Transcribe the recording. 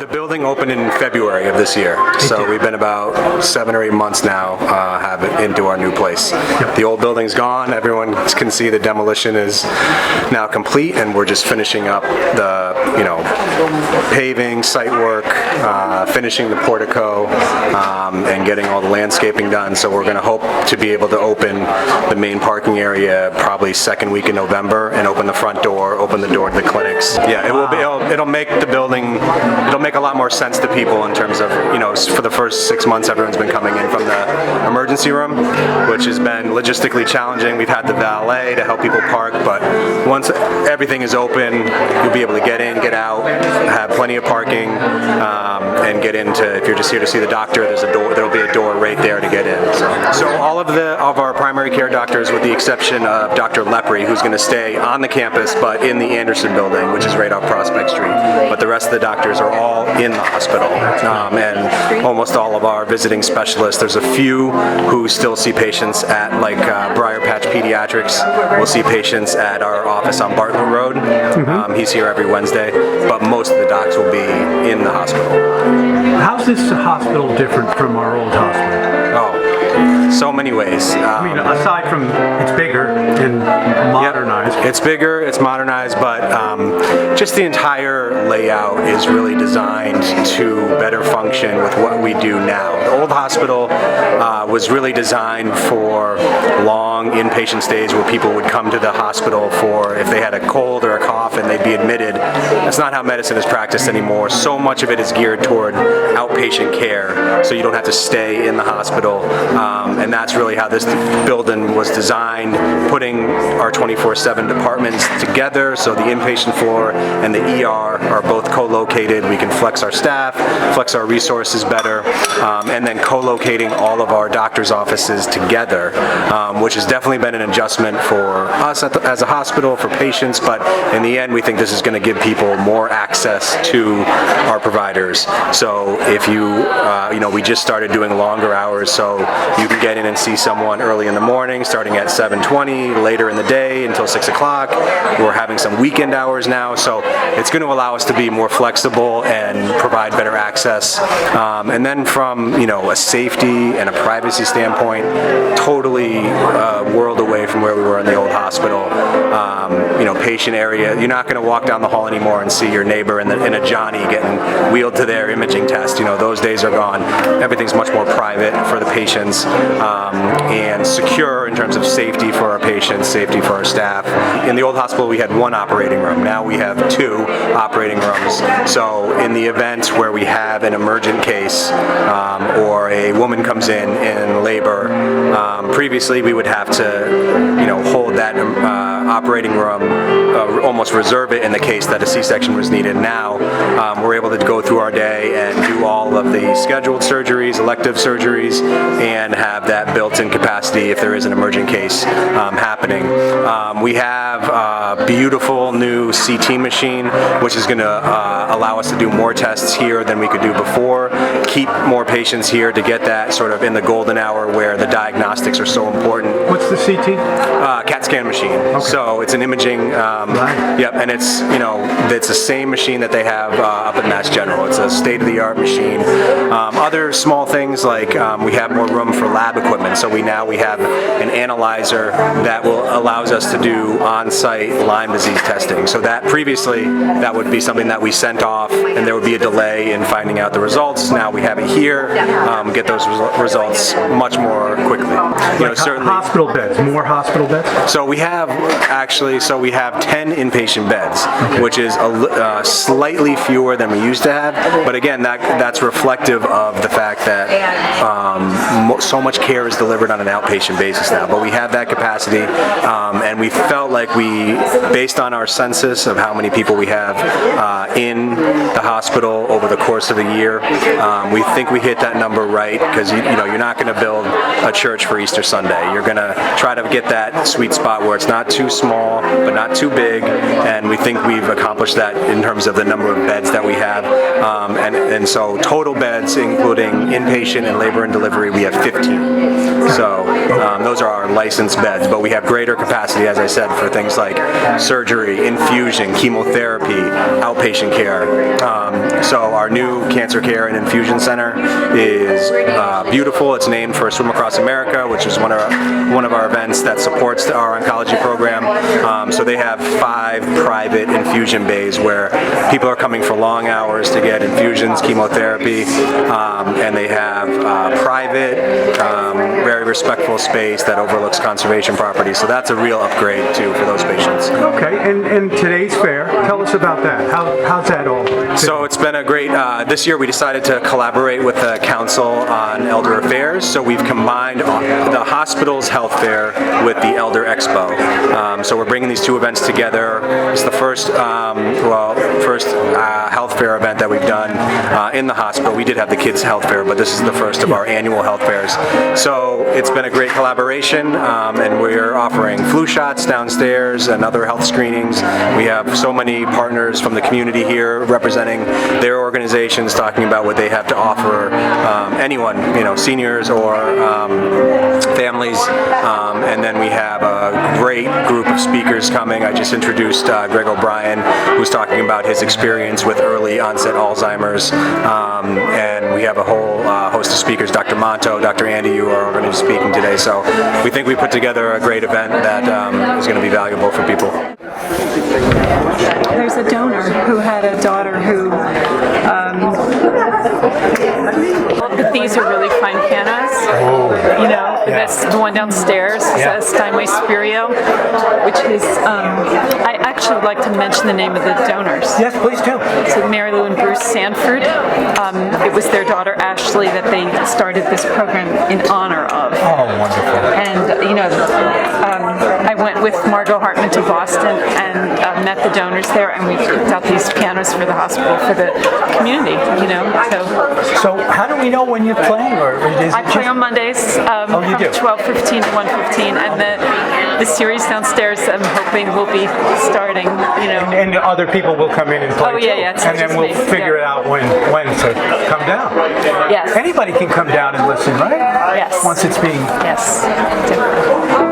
The building opened in February of this year, so we've been about 7 or 8 months now into our new place. The old building's gone. Everyone can see the demolition is now complete, and we're just finishing up the paving, site work, finishing the portico, and getting all the landscaping done. So we're going to hope to be able to open the main parking area probably second week in November, and open the front door, open the door to the clinics. Yeah, it will be. It'll make the building. It'll make a lot more sense to people in terms of, for the first 6 months everyone's been coming in from the emergency room, which has been logistically challenging. We've had the valet to help people park, but once everything is open, you'll be able to get in, get out, have plenty of parking, and get into, if you're just here to see the doctor, there'll be a door right there to get in. So all of our primary care doctors, with the exception of Dr. Lepre, who's going to stay on the campus but in the Anderson building, which is right off Prospect Street, but the rest of the doctors are all in the hospital, and almost all of our visiting specialists. There's a few who still see patients at Briar Patch Pediatrics. We'll see patients at our office on Bartlett Road. He's here every Wednesday, but most of the docs will be in the hospital. How's this hospital different from our old hospital? Oh, so many ways. Aside from it's bigger and modernized. Yep. It's bigger, it's modernized, but just the entire layout is really designed to better function with what we do now. The old hospital was really designed for long inpatient stays where people would come to the hospital for if they had a cold or a cough and they'd be admitted. That's not how medicine is practiced anymore. So much of it is geared toward outpatient care, so you don't have to stay in the hospital. And that's really how this building was designed, putting our 24/7 departments together, so the inpatient floor and the ER are both co-located. We can flex our staff, flex our resources better, and then co-locating all of our doctors' offices together, which has definitely been an adjustment for us as a hospital, for patients, but in the end we think this is going to give people more access to our providers. So if we just started doing longer hours, so you can get in and see someone early in the morning, starting at 7:20, later in the day until 6 o'clock. We're having some weekend hours now, so it's going to allow us to be more flexible and provide better access. And then from a safety and a privacy standpoint, totally world away from where we were in the old hospital. Patient area, you're not going to walk down the hall anymore and see your neighbor in a Johnny getting wheeled to their imaging test. Those days are gone. Everything's much more private for the patients, and secure in terms of safety for our patients, safety for our staff. In the old hospital we had one operating room. Now we have 2 operating rooms. So in the event where we have an emergent case, or a woman comes in labor, previously we would have to hold that operating room, almost reserve it in the case that a C-section was needed. Now we're able to go through our day and do all of the scheduled surgeries, elective surgeries, and have that built-in capacity if there is an emergent case happening. We have a beautiful new CT machine, which is going to allow us to do more tests here than we could do before, keep more patients here to get that sort of in the golden hour where the diagnostics are so important. What's the CT? CAT scan machine. Okay. So it's an imaging, yep, and it's the same machine that they have up at Mass General. It's a state-of-the-art machine. Other small things like we have more room for lab equipment, so we have an analyzer that allows us to do on-site Lyme disease testing. So that previously that would be something that we sent off, and there would be a delay in finding out the results. Now we have it here, get those results much more quickly. Certainly hospital beds, more hospital beds. So we have 10 inpatient beds, which is slightly fewer than we used to have. But again, that's reflective of the fact that so much care is delivered on an outpatient basis now. But we have that capacity, and we felt like based on our census of how many people we have in the hospital over the course of a year, we think we hit that number right, because you're not going to build a church for Easter Sunday. You're going to try to get that sweet spot where it's not too small but not too big, and we think we've accomplished that in terms of the number of beds that we have. And so total beds, including inpatient and labor and delivery, we have 15. So those are our licensed beds, but we have greater capacity, as I said, for things like surgery, infusion, chemotherapy, outpatient care. So our new cancer care and infusion center is beautiful. It's named for Swim Across America, which is one of our events that supports our oncology program. So they have 5 private infusion bays where people are coming for long hours to get infusions, chemotherapy, and they have private, very respectful space that overlooks conservation property. So that's a real upgrade too for those patients. Okay, and today's fair, tell us about that. How's that all? So it's been a great, this year we decided to collaborate with the Council on Elder Affairs, so we've combined the hospital's health fair with the Elder Expo. So we're bringing these two events together. It's the first health fair event that we've done in the hospital. We did have the kids' health fair, but this is the first of our annual health fairs. So it's been a great collaboration, and we're offering flu shots downstairs and other health screenings. We have so many partners from the community here representing their organizations, talking about what they have to offer anyone, seniors or families. And then we have a great group of speakers coming. I just introduced Greg O'Brien, who's talking about his experience with early onset Alzheimer's. And we have a whole host of speakers, Dr. Monto, Dr. Andy, you are going to be speaking today. So we think we put together a great event that is going to be valuable for people. There's a donor who had a daughter who, these are really fine pianos. That's the one downstairs is Steinway Spirio, which is, I actually would like to mention the name of the donors. Yes, please do. So Mary Lou and Bruce Sanford. It was their daughter Ashley that they started this program in honor of. Oh, wonderful. And, I went with Margot Hartman to Boston and met the donors there, and we picked out these pianos for the hospital, for the community, So how do we know when you're playing? Or is I play on Mondays from 12:15 to 1:15, and the series downstairs I'm hoping will be starting, And other people will come in and play. Oh, yeah. And then we'll figure it out when to come down. Yes. Anybody can come down and listen, right? Yes. Once it's being... Yes. Different.